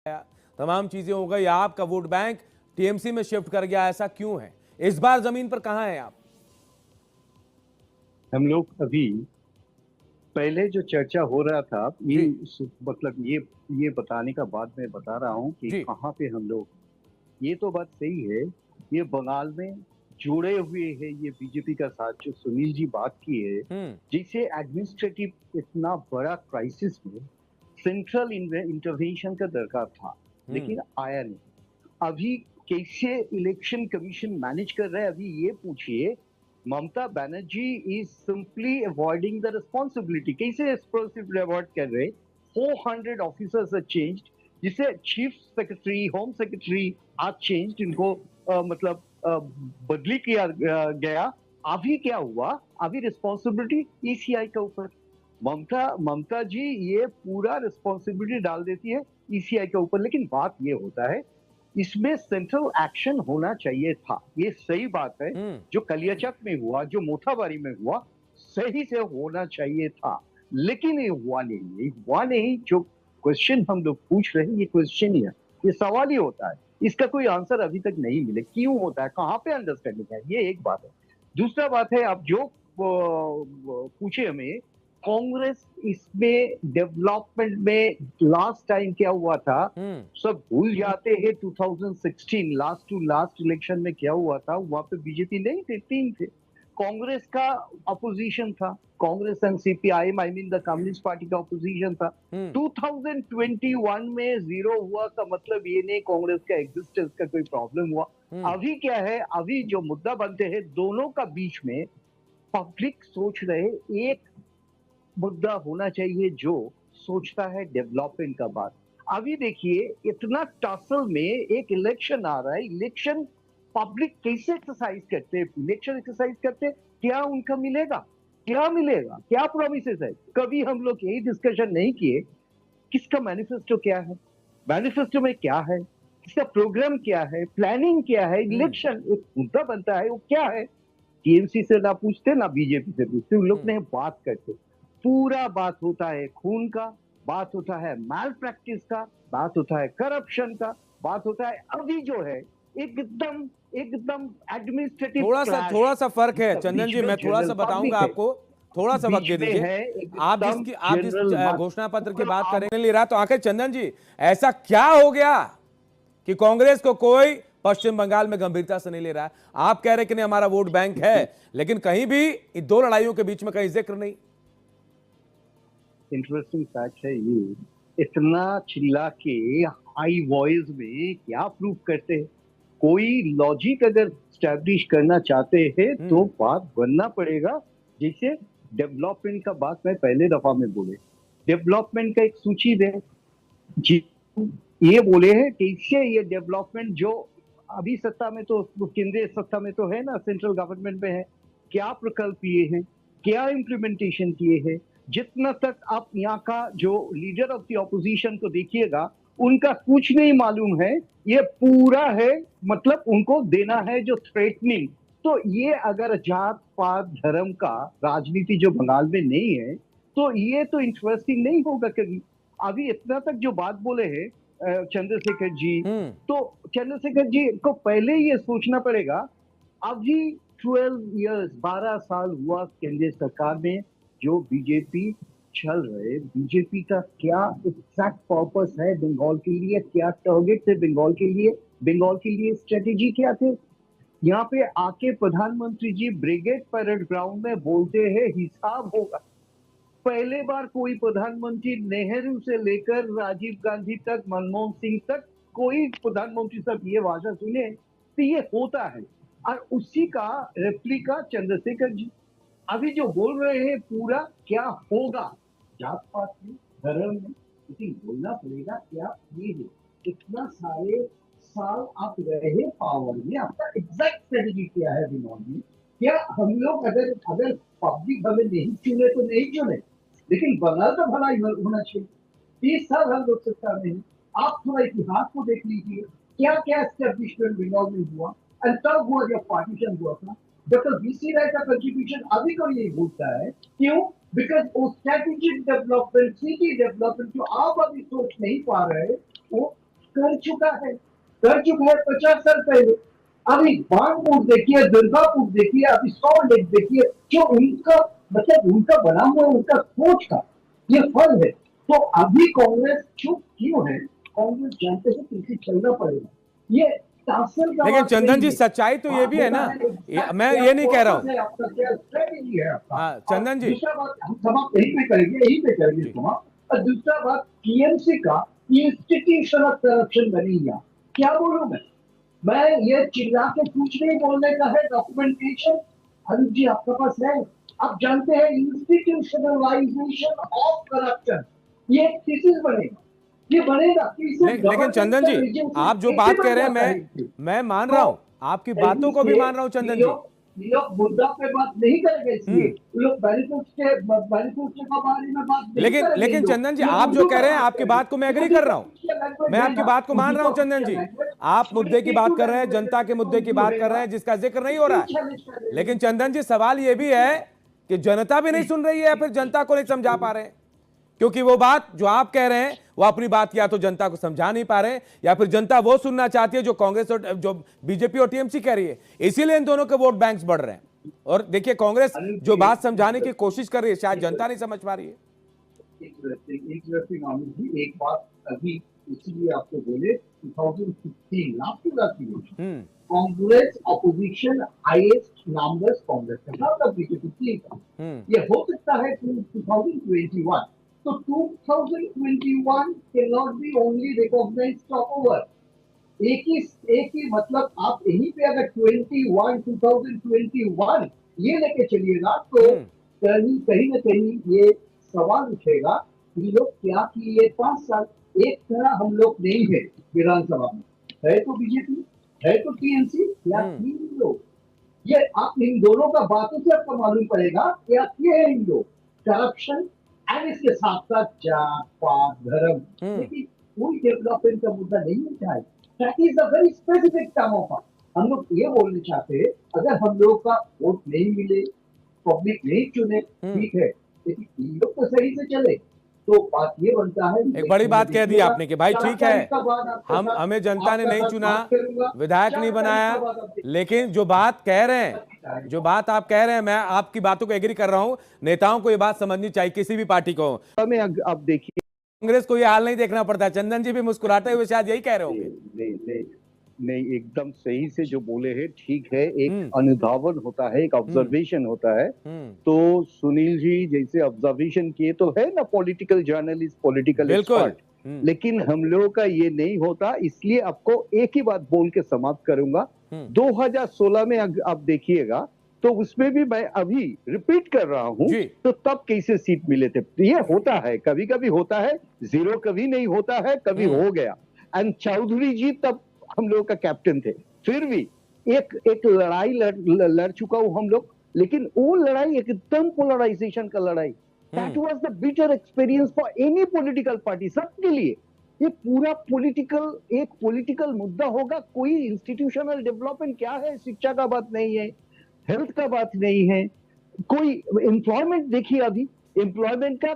तमाम चीजें हो गई, आपका वोट बैंक टीएमसी में शिफ्ट कर गया, ऐसा क्यों है? इस बार जमीन पर कहां हैं आप? हम लोग अभी पहले जो चर्चा हो रहा था जी मतलब ये बताने का बाद में बता रहा हूँ कि जी। कहाँ पे हम लोग। ये तो बात सही है। ये बंगाल में जुड़े हुए है ये बीजेपी का साथ जो सुनील जी बात की है। हम्म। जैसे एडमिनिस्ट्रेटिव इतना बड़ा क्राइसिस में सेंट्रल इंटरवेंशन का दरकार था, हम्म। लेकिन आया नहीं। अभी कैसे इलेक्शन कमीशन मैनेज कर रहा है अभी ये पूछिए। Mamata Banerjee is simply avoiding the responsibility. कैसे रिस्पॉन्सिबिलिटी अवॉइड कर रहे? 400 ऑफिसर्स आर चेंज्ड, जिसे चीफ सेक्रेटरी होम सेक्रेटरी आज चेंज्ड, इनको मतलब बदली किया गया। अभी क्या हुआ? अभी रिस्पॉन्सिबिलिटी ईसीआई के ऊपर। ममता ममता जी ये पूरा रिस्पॉन्सिबिलिटी डाल देती है ईसीआई के ऊपर। लेकिन बात ये होता है, इसमें सेंट्रल एक्शन होना चाहिए था, ये सही बात है। हम्म। जो कलियाचक में हुआ, जो मोथाबारी में हुआ, सही से होना चाहिए था, लेकिन ये हुआ नहीं। ये हुआ नहीं। जो क्वेश्चन हम लोग पूछ रहे हैं ये क्वेश्चन ही है, ये सवाल ही होता है। इसका कोई आंसर अभी तक नहीं मिले, क्यों होता है, कहाँ पे अंडरस्टैंडिंग है, ये एक बात है। दूसरा बात है, आप जो पूछे हमें कांग्रेस इसमें डेवलपमेंट में लास्ट टाइम क्या हुआ था, हम्म। सब भूल जाते हैं। 2016 लास्ट टू लास्ट इलेक्शन में क्या हुआ था? वहां पे बीजेपी नहीं थे, तीन थे। कांग्रेस का अपोजिशन था, Congress and CPIM, I mean the communist party का अपोजिशन था। हम्म। 2021 में जीरो हुआ का मतलब ये नहीं कांग्रेस का एग्जिस्टेंस का कोई प्रॉब्लम हुआ। हम्म। अभी क्या है, अभी जो मुद्दा बनते हैं दोनों का बीच में, पब्लिक सोच रहे एक मुद्दा होना चाहिए जो सोचता है डेवलपमेंट का बात। अभी देखिए इतना टसल में एक इलेक्शन आ रहा है। इलेक्शन पब्लिक कैसे एक्सरसाइज करते हैं? इलेक्शन एक्सरसाइज करते हैं, क्या उनका मिलेगा? क्या मिलेगा? क्या प्रोमिसेस है? कभी हम लोग यही डिस्कशन नहीं किए किसका मैनिफेस्टो क्या है, मैनिफेस्टो में क्या है, किसका प्रोग्राम क्या है, प्लानिंग क्या है। हम्म। इलेक्शन एक मुद्दा बनता है, वो क्या है? टीएमसी से ना पूछते ना बीजेपी से पूछते, उन लोग हम्म। ने बात करते। पूरा बात होता है खून का, बात होता है मैल प्रैक्टिस का, बात होता है करप्शन का, बात होता है अभी जो है एकदम एकदम एडमिनिस्ट्रेटिव क्लैश, थोड़ा सा फर्क है जिसका चंदन बीच जी, में मैं थोड़ा जनरल सा बताऊंगा पब्लिक है, आपको। थोड़ा सा वक्त बीच दे में दीजिए। है आप एकदम जिस जनरल घोषणा पत्र की पूरा बात करें ले रहा, तो आखिर चंदन जी ऐसा क्या हो गया कि कांग्रेस को कोई पश्चिम बंगाल में गंभीरता से नहीं ले रहा है? आप कह रहे कि नहीं हमारा वोट बैंक है, लेकिन कहीं भी इन दो लड़ाइयों के बीच में कहीं जिक्र नहीं। इंटरेस्टिंग फैक्ट है ये। इतना चिल्ला के हाई वॉइस में क्या प्रूव करते हैं? कोई लॉजिक अगर स्टैब्लिश करना चाहते हैं तो हम्म। बात बनना पड़ेगा। जैसे डेवलपमेंट का बात मैं पहले दफा में बोले, डेवलपमेंट का एक सूची दे जी। ये बोले हैं कैसे ये डेवलपमेंट जो अभी सत्ता में तो केंद्रीय सत्ता में तो है ना, सेंट्रल गवर्नमेंट में है, क्या प्रकल्प ये हैं, क्या इम्प्लीमेंटेशन किए हैं। जितना तक आप यहाँ का जो लीडर ऑफ द ऑपोजिशन को देखिएगा, उनका कुछ नहीं मालूम है। ये पूरा है, मतलब उनको देना है जो थ्रेटनिंग। तो ये अगर जात पात धर्म का राजनीति जो बंगाल में नहीं है, तो ये तो इंटरेस्टिंग नहीं होगा कभी। अभी इतना तक जो बात बोले हैं चंद्रशेखर जी, हम्म। तो चंद्रशेखर जी को पहले ये सोचना पड़ेगा। अभी 12 इयर्स 12 साल हुआ केंद्रीय सरकार में जो बीजेपी चल रहे। बीजेपी का क्या एग्जैक्ट पर्पस है बंगाल के लिए, क्या टारगेट थे बंगाल के लिए, बंगाल के लिए स्ट्रेटेजी क्या थे? यहाँ पे आके प्रधानमंत्री जी ब्रिगेड परेड ग्राउंड में बोलते हैं हिसाब होगा। पहले बार कोई प्रधानमंत्री, नेहरू से लेकर राजीव गांधी तक, मनमोहन सिंह तक, कोई प्रधानमंत्री सब ये भाषण सुने तो ये होता है। और उसी का रेप्लिका चंद्रशेखर जी अभी जो बोल रहे हैं पूरा क्या होगा जात पात में, धर्म में, लेकिन बोलना पड़ेगा क्या ये है। इतना सारे साल आप रहे पावर में, आपका एग्जैक्ट स्ट्रेटेजी क्या है दिमाग में? क्या हम लोग अगर अगर पब्लिक हमें नहीं चुने तो नहीं चुने, लेकिन बंगाल का भला होना चाहिए। 30 साल हम लोग सत्ता में हैं। आप थोड़ा इतिहास को देख लीजिए, क्या क्या एस्टेब्लिशमेंट बंगाल में हुआ, और तब हुआ जब पार्टीशन हुआ था। डॉक्टर बीसी राय का कंट्रीब्यूशन अभी कोई नहीं भूलता है। क्यों? बिकॉज वो स्ट्रेटेजिक डेवलपमेंट, सिटी डेवलपमेंट जो आप अभी सोच नहीं पा रहे, वो चुका है, कर चुका है 50 साल पहले। अभी बागपुर देखिए, दुर्गापुर देखिए, अभी सॉल्ट लेक देखिए, जो उनका मतलब उनका बना हुआ उनका सोच का ये फल है। तो अभी कांग्रेस चुप क्यों है? कांग्रेस जानते हैं कि चलना पड़ेगा। ये तासर का लेकिन बात चंदन नहीं जी है। सच्चाई तो ये भी है ना, मैं ये नहीं कह रहा हूं। आपका क्या स्ट्रेटेजी है आपका? हाँ चंदन जी दूसरा बात हम समाप्त यहीं पे करेंगे जी। समाप्त। और दूसरा बात टीएमसी का इंस्टीट्यूशनल करप्शन बनी गया। क्या बोलूं मैं ये चिल्ला के कुछ नहीं बोलने का है, डॉक्यूमेंटेशन अनिल जी आपके पास है। आप जानते हैं इंस्टीट्यूशनलाइजेशन ऑफ करप्शन, ये थीसिस बनेगा, ये बनेगा कि इसे लेकिन चंदन जी आप जो बात कह रहे हैं मैं मान रहा हूं, आपकी बातों को भी मान रहा हूं चंदन जी। ये लोग मुद्दा पे बात नहीं करेंगे, इसलिए लोग मैनिफेस्टो के बारे में बात नहीं करेंगे। लेकिन चंदन जी आप जो कह रहे हैं आपकी बात को मैं एग्री कर रहा हूं, मैं आपकी बात को मान रहा हूं चंदन जी। आप मुद्दे की बात कर रहे हैं, जनता के मुद्दे की बात कर रहे हैं जिसका जिक्र नहीं हो रहा है। लेकिन चंदन जी सवाल यह भी है कि जनता भी नहीं सुन रही है या फिर जनता को नहीं समझा पा रहे हैं, क्योंकि वो बात जो आप कह रहे हैं वो अपनी बात या तो जनता को समझा नहीं पा रहे या फिर जनता वो सुनना चाहती है जो कांग्रेस और जो बीजेपी और टीएमसी कह रही है। इसीलिए इन दोनों के वोट बैंक्स बढ़ रहे हैं। और देखिए कांग्रेस जो बात समझाने की कोशिश कर रही है शायद जनता नहीं समझ पा रही है। एक बात अभी इसीलिए आपको बोले 2015 last Congress opposition highest numbers Congress का बीजेपी का ये हो सकता है 2021। तो 2021 cannot be only recognized stopover। एक ही मतलब आप यहीं पे अगर 2021 ये लेके चलिएगा तो कहीं ना कहीं ये सवाल उठेगा कि लोग क्या किए 5 साल। एक तरह हम लोग नहीं है विधानसभा में, है तो बीजेपी, है तो टीएमसी, क्या किए लोग? ये आप इन दोनों का बातों से आपको मालूम पड़ेगा क्या किए हैं इन लोग। करप्शन एंड इसके साथ साथ जात पात धर्म, लेकिन कोई डेवलपमेंट का मुद्दा नहीं उठा है। That is a very specific term of. हम लोग ये बोलना चाहते हैं अगर हम लोग का वोट नहीं मिले, पब्लिक नहीं चुने, ठीक है, लेकिन इन लोग तो सही से चले तो बात ये बनता है। एक बड़ी बात कह दी आपने कि भाई ठीक है हमें जनता ने नहीं चुना, विधायक नहीं बनाया, लेकिन जो बात कह रहे हैं, जो बात आप कह रहे हैं, मैं आपकी बातों को एग्री कर रहा हूं। नेताओं को ये बात समझनी चाहिए किसी भी पार्टी को। अब देखिए कांग्रेस को ये हाल नहीं देखना पड़ता। चंदन जी भी मुस्कुराते हुए शायद यही कह रहे होंगे। नहीं एकदम सही से जो बोले हैं ठीक है। एक अनुधावन होता है, एक ऑब्जर्वेशन होता है। तो सुनील जी जैसे ऑब्जर्वेशन किए तो है ना पॉलिटिकल जर्नलिस्ट, पॉलिटिकल एक्सपर्ट, लेकिन हम लोगों का ये नहीं होता। इसलिए आपको एक ही बात बोल के समाप्त करूंगा। 2016 में आप देखिएगा तो उसमें भी मैं अभी रिपीट कर रहा हूं, तो तब कैसे सीट मिले थे। ये होता है, कभी कभी होता है, जीरो कभी नहीं होता है, कभी हो गया। एंड चौधरी जी तब हम लोग का कैप्टन थे, फिर भी एक लड़ाई लड़ चुका हूं हम लोग, लेकिन वो लड़ाई एकदम पोलराइजेशन का लड़ाई। That was the bitter experience for any political party, सबके लिए। ये पूरा एक पॉलिटिकल मुद्दा होगा। कोई इंस्टीट्यूशनल डेवलपमेंट क्या है, शिक्षा का बात नहीं है, हेल्थ का बात नहीं है, कोई एम्प्लॉयमेंट देखिए, अभी एम्प्लॉयमेंट का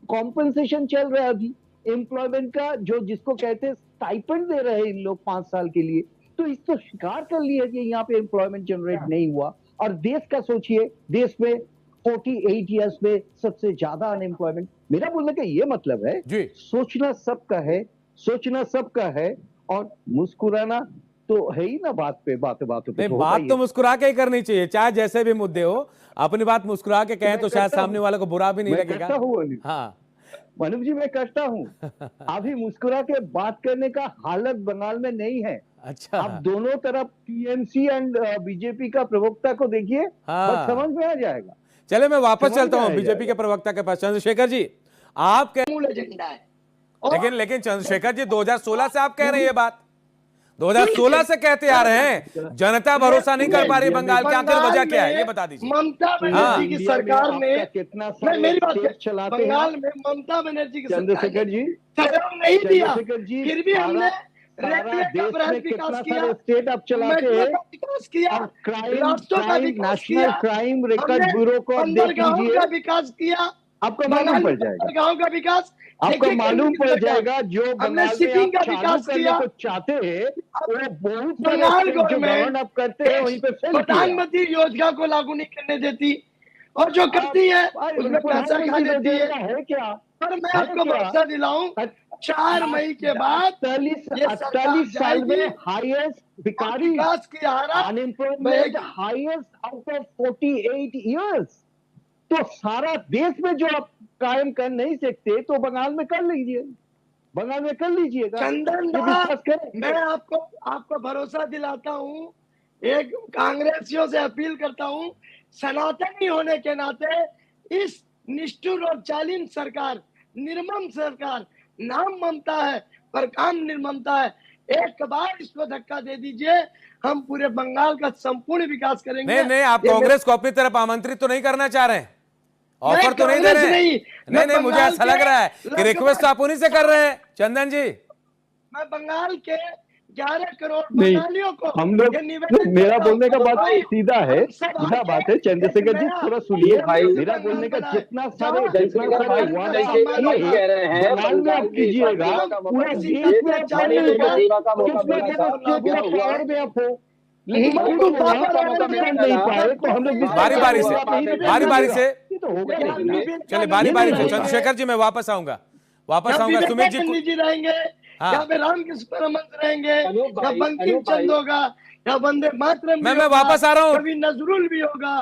कॉम्पनसेशन चल रहा है, अभी एम्प्लॉयमेंट का जो जिसको कहते हैं स्टाइपेंड दे रहे हैं इन लोग 5 साल के लिए। तो इस तो स्वीकार कर लिया कि यहाँ पे एम्प्लॉयमेंट जनरेट नहीं हुआ। और देश का सोचिए, देश में 48 इयर्स में सबसे ज्यादा अनएम्प्लॉयमेंट। मेरा बोलने का ये मतलब है सोचना सबका है, सोचना सबका है, और मुस्कुराना तो है ही ना बात पे, बातों पे। बात तो मुस्कुरा के ही करनी चाहिए, चाहे जैसे भी मुद्दे हो। अपनी बात मुस्कुरा के कहें तो शायद सामने वाले को बुरा भी नहीं लगेगा। हाँ मनुज जी मैं करता हूँ। अभी मुस्कुरा के बात करने का हालत बंगाल में नहीं है। अच्छा, आप दोनों तरफ टीएमसी एंड बीजेपी का प्रवक्ता को देखिए, बस समझ में आ जाएगा। चले मैं वापस चलता हूँ बीजेपी के प्रवक्ता के पास। चंद्रशेखर जी आप लेकिन चंद्रशेखर जी 2016 से आप कह रहे हैं ये बात, 2016 से कहते आ रहे हैं जनता भरोसा नहीं कर पा रही बंगाल की। आखिर वजह क्या है ये बता दीजिए। ममता बनर्जी की सरकार ने कितना मेरी बात चलाते बंगाल में ममता बनर्जी की चंद्रशेखर जी सहयोग नहीं दिया, फिर भी हमने स्टेट आप चलाते हैं, विकास किया, नेशनल क्राइम रिकॉर्ड ब्यूरो को देख लीजिए, विकास किया, आपको मालूम पड़ जाएगा, गांव का विकास आपको देखिए मालूम किस पड़ प्रकार। जाएगा। जो हमने बंगाल में शिपिंग आप का चालू विकास करने किया। को चाहते हैं वो बहुत सारे बंगाल स्टेट जो गवर्नमेंट गवर्न आप करते हैं वहीं पे फेल किया। प्रधानमंत्री योजना को लागू नहीं करने देती, और जो करती है उसमें पैसा खा लेती है। है क्या? पर मैं है आपको क्या? भरोसा दिलाऊं, 4 मई के बाद 48 साल में हाईएस्ट भिखारी विकास की हारा unemployment highest out of 48 years. तो सारा देश में जो आप कायम कर नहीं सकते तो बंगाल में कर लीजिए, बंगाल में कर लीजिएगा। चंदन ये विश्वास करें। मैं आपको भरोसा दिलाता हूं, एक कांग्रेसियों से अपील करता हूं, सनातनी होने के नाते इस निष्ठुर और जालिम सरकार, निर्मम सरकार, नाम ममता है पर काम निर्ममता है, एक बार इसको धक्का दे दीजिए, हम पूरे बंगाल का संपूर्ण विकास करेंगे। नहीं नहीं, आप ये कांग्रेस को अपनी तरफ आमंत्रित तो नहीं करना चाह रहे हैं, ऑफर तो नहीं दे कांग्रेस रहे हैं? नहीं नहीं, मुझे ऐसा लग रहा है कि रिक्वेस्ट आप उन्हीं से कर रहे हैं चंदन जी। मैं बंगाल के 11 करोड़ नहीं, बंगालियों को हम लोग, ये निवेदन मेरा करता हूं बोलने का कि बात भाई, सीधा है, हम सब सीधा आके बात है। चंद्रशेखर जी एक थोड़ा नया सुनिए भाई, ये मेरा बंगाल बोलने का बना है। जितना सारे जहाँ जितना सारे बंगाल वादा का किए सम्मान हैं, कह रहे हैं बंगाल में आप कीजिएगा, पूरा देश में आप कर नहीं पाए, किसमें स्टेट में पावर में आप हो, लेकिन वहाँ पर आप कर नहीं पाए तो हम लोग बारी बारी से, बारी बारी से, ये तो होगा नहीं। चलिए बारी बारी से। चंद्रशेखर जी मैं वापस आऊंगा, वापस आऊंगा। सुमित जी जी रहेंगे, हाँ। यहाँ पे रामकृष्ण परमहंस रहेंगे, या बंकिम चंद्र होगा, या वंदे मातरम भी मैं होगा, वापस आ रहा हूँ। कभी नजरुल भी होगा।